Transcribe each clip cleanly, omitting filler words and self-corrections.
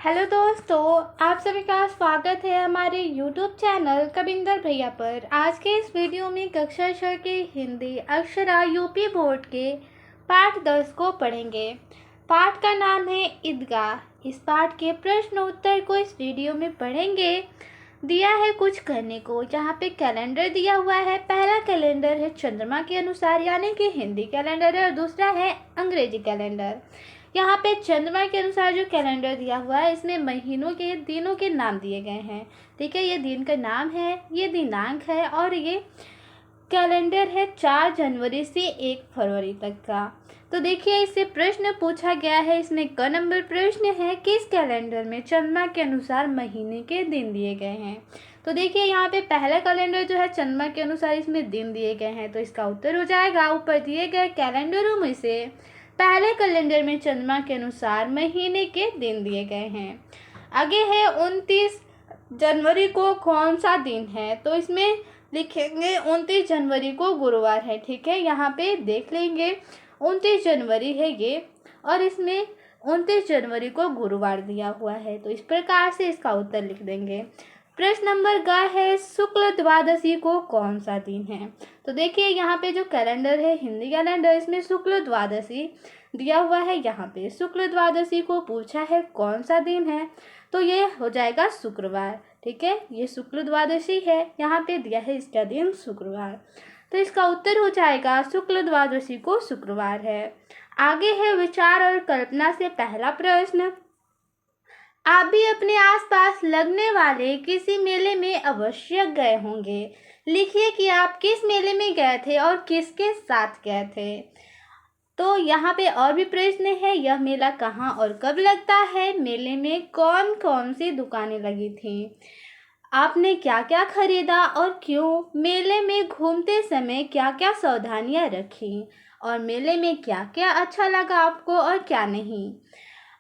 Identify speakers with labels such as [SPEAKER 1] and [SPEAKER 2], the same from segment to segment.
[SPEAKER 1] Hello दोस्तों, आप सभी का स्वागत है हमारे YouTube चैनल कविंदर भैया पर। आज के इस वीडियो में कक्षा 6 के हिंदी अक्षरा यूपी बोर्ड के पाठ 10 को पढ़ेंगे। पाठ का नाम है ईदगाह। इस पाठ के प्रश्न उत्तर को इस वीडियो में पढ़ेंगे। दिया है कुछ करने को। यहाँ पे कैलेंडर दिया हुआ है। पहला कैलेंडर है चंद्रमा के अनुसार यानी कि हिंदी कैलेंडर है और दूसरा है अंग्रेजी कैलेंडर। यहाँ पे चंद्रमा के अनुसार जो कैलेंडर दिया हुआ है इसमें महीनों के दिनों के नाम दिए गए हैं। ठीक है, ये दिन का नाम है, ये दिनांक है और ये कैलेंडर है 4 जनवरी से 1 फरवरी तक का। तो देखिए, इससे प्रश्न पूछा गया है। इसमें क नंबर प्रश्न है किस कैलेंडर में चंद्रमा के अनुसार महीने के दिन दिए गए हैं। तो देखिए, यहाँ पे पहला कैलेंडर जो है चंद्रमा के अनुसार इसमें दिन दिए गए हैं, तो इसका उत्तर हो जाएगा ऊपर दिए गए कैलेंडरों में से पहले कैलेंडर में चंद्रमा के अनुसार महीने के दिन दिए गए हैं। आगे है 29 जनवरी को कौन सा दिन है, तो इसमें लिखेंगे 29 जनवरी को गुरुवार है। ठीक है, यहाँ पे देख लेंगे 29 जनवरी है ये और इसमें 29 जनवरी को गुरुवार दिया हुआ है, तो इस प्रकार से इसका उत्तर लिख देंगे। प्रश्न नंबर ग है शुक्ल द्वादशी को कौन सा दिन है। तो देखिए, यहाँ पे जो कैलेंडर है हिंदी कैलेंडर इसमें शुक्ल द्वादशी दिया हुआ है। यहाँ पे शुक्ल द्वादशी को पूछा है कौन सा दिन है, तो ये हो जाएगा शुक्रवार। ठीक है, ये शुक्ल द्वादशी है, यहाँ पे दिया है इसका दिन शुक्रवार, तो इसका उत्तर हो जाएगा शुक्ल द्वादशी को शुक्रवार है। आगे है विचार और कल्पना से पहला प्रश्न। आप भी अपने आसपास लगने वाले किसी मेले में अवश्य गए होंगे। लिखिए कि आप किस मेले में गए थे और किसके साथ गए थे। तो यहाँ पे और भी प्रश्न है, यह मेला कहाँ और कब लगता है, मेले में कौन कौन सी दुकानें लगी थीं, आपने क्या क्या खरीदा और क्यों, मेले में घूमते समय क्या क्या सावधानियाँ रखी और मेले में क्या क्या अच्छा लगा आपको और क्या नहीं।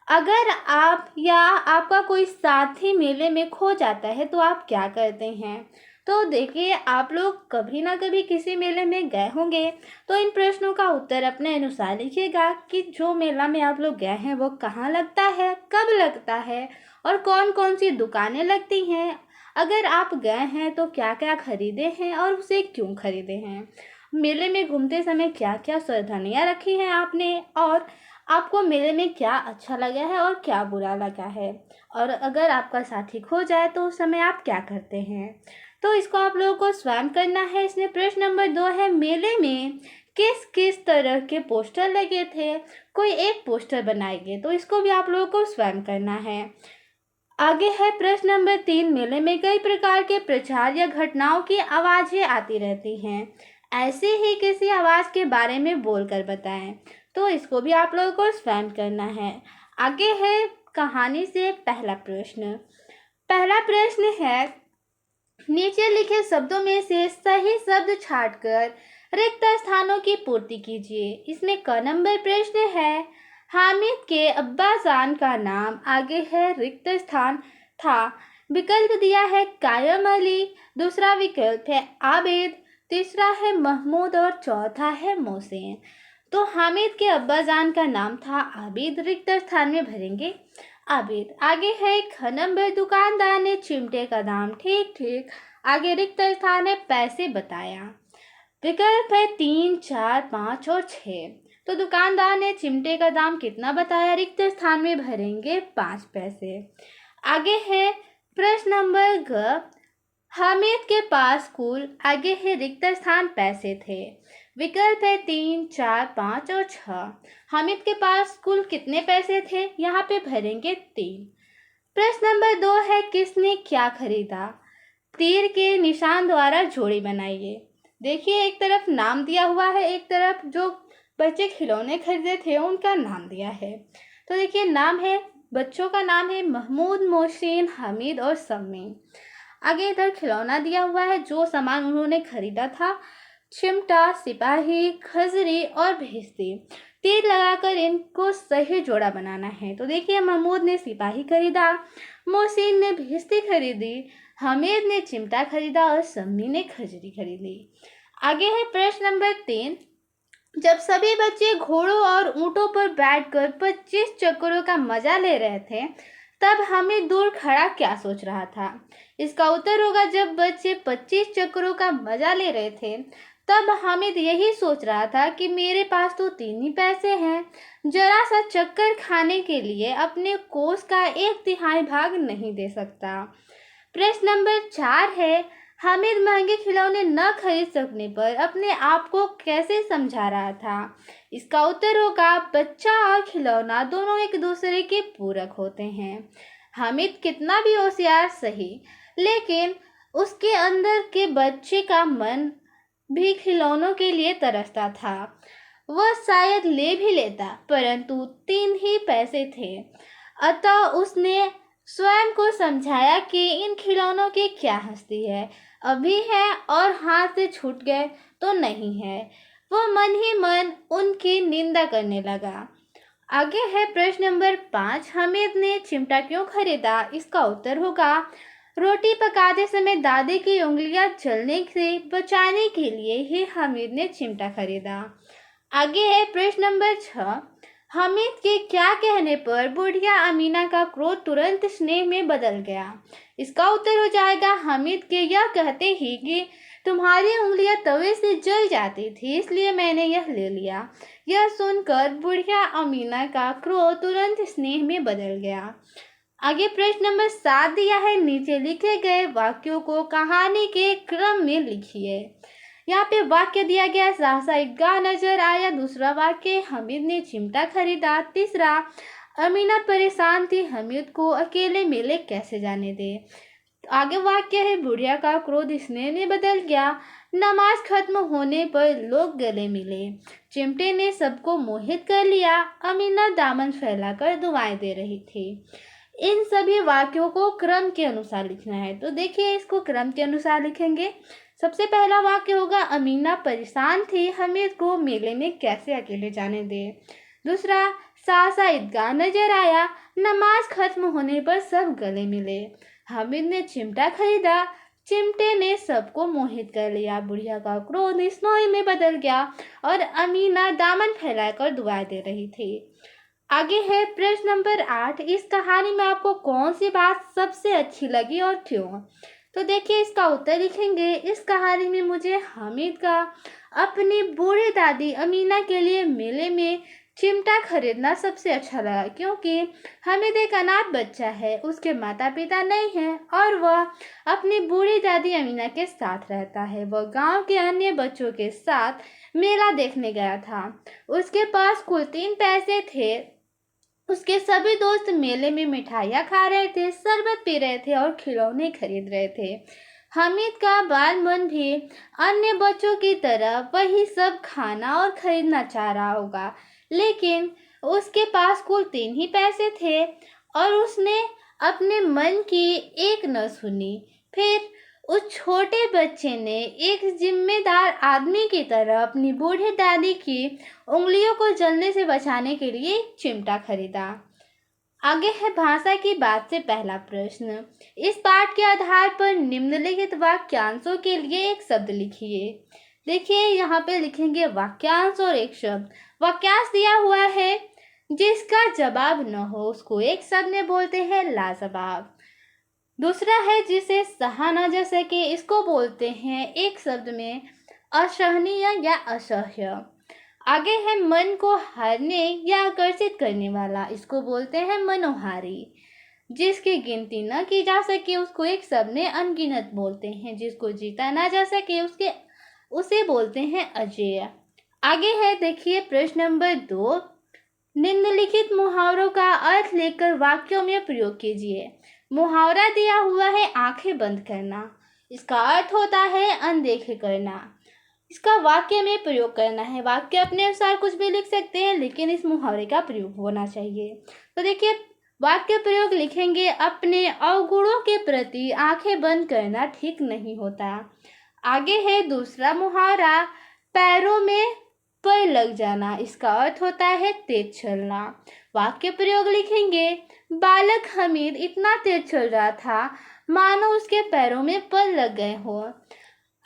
[SPEAKER 1] अगर आप या आपका कोई साथी मेले में खो जाता है तो आप क्या करते हैं। तो देखिए, आप लोग कभी ना कभी किसी मेले में गए होंगे, तो इन प्रश्नों का उत्तर अपने अनुसार लिखिएगा कि जो मेला में आप लोग गए हैं वो कहाँ लगता है, कब लगता है और कौन कौन सी दुकानें लगती हैं। अगर आप गए हैं तो क्या क्या खरीदे हैं और उसे क्यों खरीदे हैं। मेले में घूमते समय क्या क्या सावधानियाँ रखी हैं आपने और आपको मेले में क्या अच्छा लगा है और क्या बुरा लगा है, और अगर आपका साथी खो जाए तो उस समय आप क्या करते हैं। तो इसको आप लोगों को स्वयं करना है। इसमें प्रश्न नंबर 2 है मेले में किस किस तरह के पोस्टर लगे थे, कोई एक पोस्टर बनाइए, तो इसको भी आप लोगों को स्वयं करना है। आगे है प्रश्न नंबर 3, मेले में कई प्रकार के प्रचार या घटनाओं की आवाज़ें आती रहती हैं, ऐसे ही किसी आवाज़ के बारे में बोलकर बताएं, तो इसको भी आप लोगों को स्वयं करना है। आगे है कहानी से पहला प्रश्न। पहला प्रश्न है नीचे लिखे शब्दों में से सही शब्द छांटकर रिक्त स्थानों की पूर्ति कीजिए। इसमें क नंबर प्रश्न है हामिद के अब्बाजान का नाम, आगे है रिक्त स्थान था, विकल्प दिया है कायम अली, दूसरा विकल्प है आबिद, तीसरा है महमूद और चौथा है मोहसिन। तो हामिद के अब्बाजान का नाम था आबिद, रिक्त स्थान में भरेंगे आबिद। आगे है ख नंबर दुकानदार ने चिमटे का दाम ठीक ठीक, आगे रिक्त स्थान है पैसे बताया, विकल्प है 3, 4, 5 और 6। तो दुकानदार ने चिमटे का दाम कितना बताया, रिक्त स्थान में भरेंगे 5 पैसे। आगे है प्रश्न नंबर ग, हामिद के पास कुल, आगे है रिक्त स्थान पैसे थे, विकल्प है 3, 4, 5 और 6। हामिद के पास कुल कितने पैसे थे, यहाँ पे भरेंगे 3। प्रश्न नंबर 2 है किसने क्या खरीदा, तीर के निशान द्वारा जोड़ी बनाइए। देखिए, एक तरफ नाम दिया हुआ है, एक तरफ जो बच्चे खिलौने खरीदे थे उनका नाम दिया है। तो देखिए, नाम है, बच्चों का नाम है महमूद, मोहसिन, हामिद और समी। आगे इधर खिलौना दिया हुआ है, जो सामान उन्होंने खरीदा था चिमटा, सिपाही, खजरी और भिश्ती। तीर लगाकर इनको सही जोड़ा बनाना है। तो देखिए, महमूद ने सिपाही खरीदा, मोहसिन ने भिश्ती खरीदी, हामिद ने चिमटा खरीदा और सम्मी ने खजरी खरीदी। आगे है प्रश्न नंबर 3, जब सभी बच्चे घोड़ों और ऊंटों पर बैठकर 25 चक्करों का मजा ले रहे थे, तब हामिद दूर खड़ा क्या सोच रहा था? इसका उत्तर होगा, जब बच्चे 25 चक्करों का मजा ले रहे थे तब हामिद यही सोच रहा था कि मेरे पास तो 3 ही पैसे हैं, जरा सा चक्कर खाने के लिए अपने कोष का 1/3 भाग नहीं दे सकता। प्रश्न नंबर 4 है, हामिद महंगे खिलौने न खरीद सकने पर अपने आप को कैसे समझा रहा था? इसका उत्तर होगा, बच्चा और खिलौना दोनों एक दूसरे के पूरक होते हैं। हामिद कितना भी होशियार सही, लेकिन उसके अंदर के बच्चे का मन भी खिलौनों के लिए तरसता था। वह शायद ले भी लेता, परंतु 3 ही पैसे थे। अतः उसने स्वयं को समझाया कि इन खिलौनों की क्या हस्ती है, अभी है और हाथ से छूट गए तो नहीं है। वह मन ही मन उनकी निंदा करने लगा। आगे है प्रश्न नंबर 5, हामिद ने चिमटा क्यों खरीदा? इसका उत्तर होगा, रोटी पकाते समय दादी की उंगलियां जलने से बचाने के लिए ही हामिद ने चिमटा खरीदा। आगे है प्रश्न नंबर 6, हामिद के क्या कहने पर बुढ़िया अमीना का क्रोध तुरंत स्नेह में बदल गया? इसका उत्तर हो जाएगा, हामिद के यह कहते ही कि तुम्हारी उंगलियां तवे से जल जाती थी, इसलिए मैंने यह ले लिया। यह सुनकर बुढ़िया अमीना का क्रोध तुरंत स्नेह में बदल गया। आगे प्रश्न नंबर 7 दिया है, नीचे लिखे गए वाक्यों को कहानी के क्रम में लिखिए। यहाँ पे वाक्य दिया गया, सहसा ईदगाह नजर आया। दूसरा वाक्य, हामिद ने चिमटा खरीदा। तीसरा, अमीना परेशान थी, हामिद को अकेले मेले कैसे जाने दे। आगे वाक्य है, बुढ़िया का क्रोध स्नेह में बदल गया। नमाज खत्म होने पर लोग गले मिले। चिमटे ने सबको मोहित कर लिया। अमीना दामन फैलाकर दुआएं दे रही थी। इन सभी वाक्यों को क्रम के अनुसार लिखना है, तो देखिए इसको क्रम के अनुसार लिखेंगे। सबसे पहला वाक्य होगा, अमीना परेशान थी, हामिद को मेले में कैसे अकेले जाने दे। दूसरा, सासा ईदगाह नजर आया। नमाज खत्म होने पर सब गले मिले। हामिद ने चिमटा खरीदा। चिमटे ने सबको मोहित कर लिया। बुढ़िया का क्रोध स्नेह में बदल गया और अमीना दामन फैलाकर दुआएं दे रही थी। आगे है प्रश्न नंबर 8, इस कहानी में आपको कौन सी बात सबसे अच्छी लगी और क्यों? तो देखिए इसका उत्तर लिखेंगे, इस कहानी में मुझे हामिद का अपनी बूढ़ी दादी अमीना के लिए मेले में चिमटा खरीदना सबसे अच्छा लगा, क्योंकि हामिद एक अनाथ बच्चा है, उसके माता पिता नहीं हैं और वह अपनी बूढ़ी दादी अमीना के साथ रहता है। वह गांव के अन्य बच्चों के साथ मेला देखने गया था। उसके पास कुल 3 पैसे थे। उसके सभी दोस्त मेले में मिठाइयाँ खा रहे थे, शरबत पी रहे थे और खिलौने खरीद रहे थे। हामिद का बाल मन भी अन्य बच्चों की तरह वही सब खाना और खरीदना चाह रहा होगा, लेकिन उसके पास कुल 3 ही पैसे थे और उसने अपने मन की एक न सुनी। फिर उस छोटे बच्चे ने एक जिम्मेदार आदमी की तरह अपनी बूढ़ी दादी की उंगलियों को जलने से बचाने के लिए एक चिमटा खरीदा। आगे है भाषा की बात से पहला प्रश्न। इस पाठ के आधार पर निम्नलिखित वाक्यांशों के लिए एक शब्द लिखिए। देखिए यहाँ पे लिखेंगे वाक्यांश और एक शब्द। वाक्यांश दिया हुआ है, जिसका जवाब न हो उसको एक शब्द में बोलते हैं लाजवाब। दूसरा है, जिसे सहा न जा सके, इसको बोलते हैं एक शब्द में असहनीय या असह्य। आगे है मन को हारने या आकर्षित करने वाला, इसको बोलते हैं मनोहारी। जिसकी गिनती न की जा सके उसको एक शब्द में अनगिनत बोलते हैं। जिसको जीता ना जा सके उसे बोलते हैं अजेय। आगे है देखिए प्रश्न नंबर 2, निम्नलिखित मुहावरों का अर्थ लेकर वाक्यों में प्रयोग कीजिए। मुहावरा दिया हुआ है आंखें बंद करना, इसका अर्थ होता है अनदेखे करना। इसका वाक्य में प्रयोग करना है। वाक्य अपने अनुसार कुछ भी लिख सकते हैं, लेकिन इस मुहावरे का प्रयोग होना चाहिए। तो देखिए वाक्य प्रयोग लिखेंगे, अपने अवगुणों के प्रति आंखें बंद करना ठीक नहीं होता। आगे है दूसरा मुहावरा, पैरों में पर लग जाना, इसका अर्थ होता है तेज चलना। वाक्य प्रयोग लिखेंगे, बालक हामिद इतना तेज चल रहा था मानो उसके पैरों में पर लग गए हो।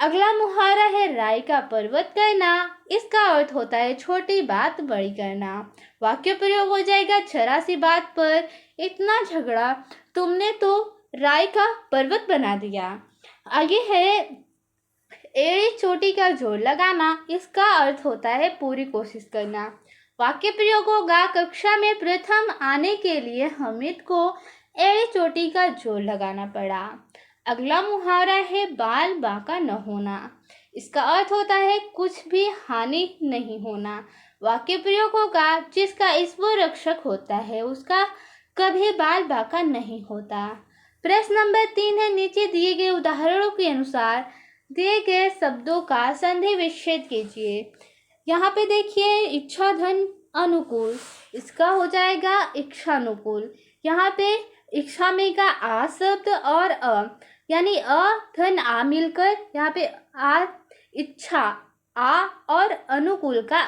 [SPEAKER 1] अगला मुहावरा है राई का पर्वत करना। इसका अर्थ होता है छोटी बात बड़ी करना। वाक्य प्रयोग हो जाएगा जरा सी बात पर इतना झगड़ा, तुमने तो राई का पर्वत बना दिया। आगे है एड़ी चोटी का जोर लगाना। इसका अर्थ होता है पूरी कोशिश करना। वाक्य प्रयोग होगा कक्षा में प्रथम आने के लिए हामिद को एड़ी चोटी का जोर लगाना पड़ा। अगला मुहावरा है बाल बांका न होना। इसका अर्थ होता है कुछ भी हानि नहीं होना। वाक्य प्रयोग होगा जिसका ईश्वर रक्षक होता है उसका कभी बाल बांका नहीं होता। प्रश्न नंबर 3 है नीचे दिए गए उदाहरणों के अनुसार दिए गए शब्दों का संधि विच्छेद कीजिए। यहाँ पे देखिए इच्छा धन अनुकूल, इसका हो जाएगा इच्छानुकूल। यहाँ पे इच्छा में का आ शब्द और यानी धन आ मिलकर यहाँ पे आ इच्छा आ और अनुकूल का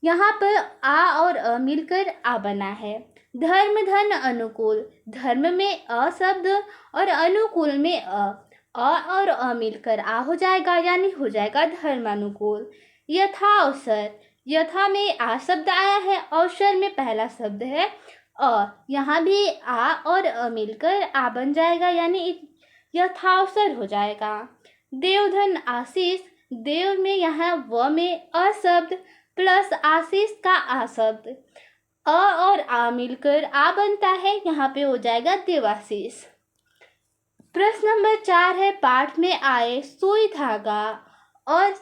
[SPEAKER 1] यहाँ पर आ और मिलकर आ बना है। धर्म धन अनुकूल, धर्म में शब्द और अनुकूल में और मिलकर आ हो जाएगा यानी हो जाएगा धर्मानुकूल। यथा अवसर, यथा में आ शब्द आया है, अवसर में पहला शब्द है यहाँ भी आ और मिलकर आ बन जाएगा यानी यथावसर हो जाएगा। देवधन आशीष, देव में यहाँ व में अ शब्द प्लस आशीष का आ शब्द और आ मिलकर आ बनता है, यहाँ पे हो जाएगा देवाशीष। प्रश्न नंबर 4 है पाठ में आए सुई धागा और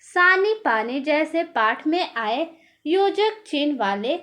[SPEAKER 1] सानी पानी जैसे पाठ में आए योजक चिन्ह वाले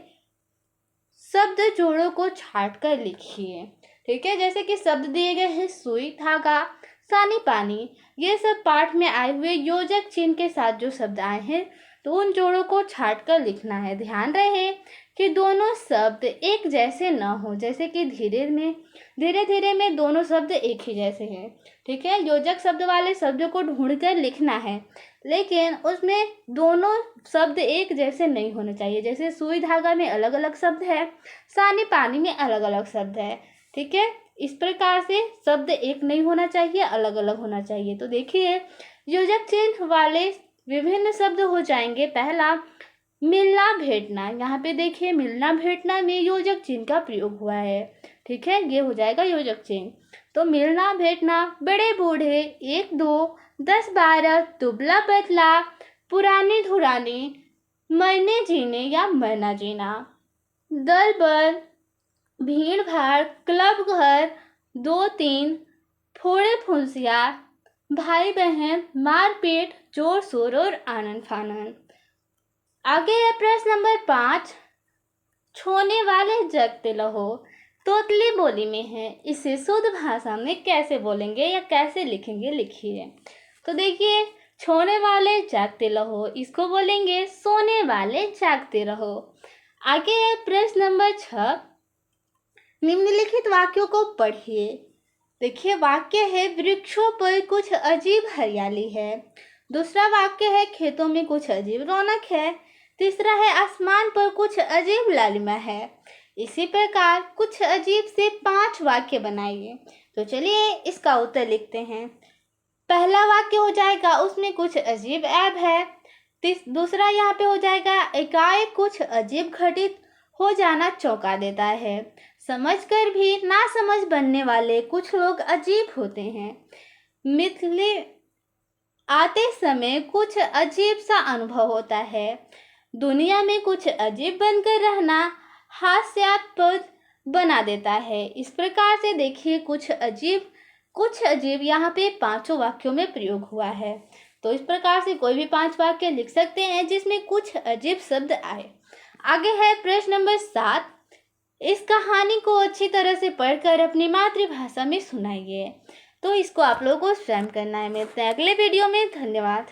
[SPEAKER 1] शब्द जोड़ों को छाट कर लिखिए। ठीक है, जैसे कि शब्द दिए गए हैं सुई धागा सानी पानी, ये सब पाठ में आए हुए योजक चिन्ह के साथ जो शब्द आए हैं तो उन जोड़ों को छाट कर लिखना है। ध्यान रहे कि दोनों शब्द एक जैसे न हो, जैसे कि धीरे धीरे में दोनों शब्द एक ही जैसे हैं। ठीक है, योजक शब्द वाले शब्दों को ढूंढकर लिखना है लेकिन उसमें दोनों शब्द एक जैसे नहीं होने चाहिए। जैसे सुई धागा में अलग अलग शब्द है, सानी पानी में अलग अलग शब्द है। ठीक है, इस प्रकार से शब्द एक नहीं होना चाहिए, अलग अलग होना चाहिए। तो देखिए योजक चिन्ह वाले विभिन्न शब्द हो जाएंगे। पहला मिलना भेंटना, यहाँ पे देखिए मिलना भेंटना में योजक चिन्ह का प्रयोग हुआ है। ठीक है, ये हो जाएगा योजक चिन्ह। तो मिलना भेंटना, बड़े बूढ़े, 1 2 10 12, दुबला पतला, पुरानी धुरानी, मरने जीने या मरना जीना, दल बल, भीड़ भाड़, क्लब घर, 2 3, फोड़े फुंसिया, भाई बहन, मारपीट, जोर शोर और आनंद फानन। आगे है प्रश्न नंबर 5, छोने वाले जगते लहो तोतली बोली में है, इसे शुद्ध भाषा में कैसे बोलेंगे या कैसे लिखेंगे लिखिए। तो देखिए छोने वाले जागते रहो, इसको बोलेंगे सोने वाले जागते रहो। आगे है प्रश्न नंबर 6, निम्नलिखित वाक्यों को पढ़िए। देखिए वाक्य है वृक्षों पर कुछ अजीब हरियाली है। दूसरा वाक्य है खेतों में कुछ अजीब रौनक है। तीसरा है आसमान पर कुछ अजीब लालिमा है। इसी प्रकार कुछ अजीब से 5 वाक्य बनाइए। तो चलिए इसका उत्तर लिखते हैं। पहला वाक्य हो जाएगा उसमें कुछ अजीब ऐब है। दूसरा यहाँ पे हो जाएगा एकाएक कुछ अजीब घटित हो जाना चौंका देता है। समझकर भी ना समझ बनने वाले कुछ लोग अजीब होते हैं। मिथले आते समय कुछ अजीब सा अनुभव होता है। दुनिया में कुछ अजीब बनकर रहना हास्यास्पद बना देता है। इस प्रकार से देखिए कुछ अजीब यहाँ पे 5 वाक्यों में प्रयोग हुआ है। तो इस प्रकार से कोई भी 5 वाक्य लिख सकते हैं जिसमें कुछ अजीब शब्द आए। आगे है प्रश्न नंबर 7, इस कहानी को अच्छी तरह से पढ़कर अपनी मातृभाषा में सुनाइए। तो इसको आप लोगों को स्वयं करना है। मिलते हैं अगले वीडियो में। धन्यवाद।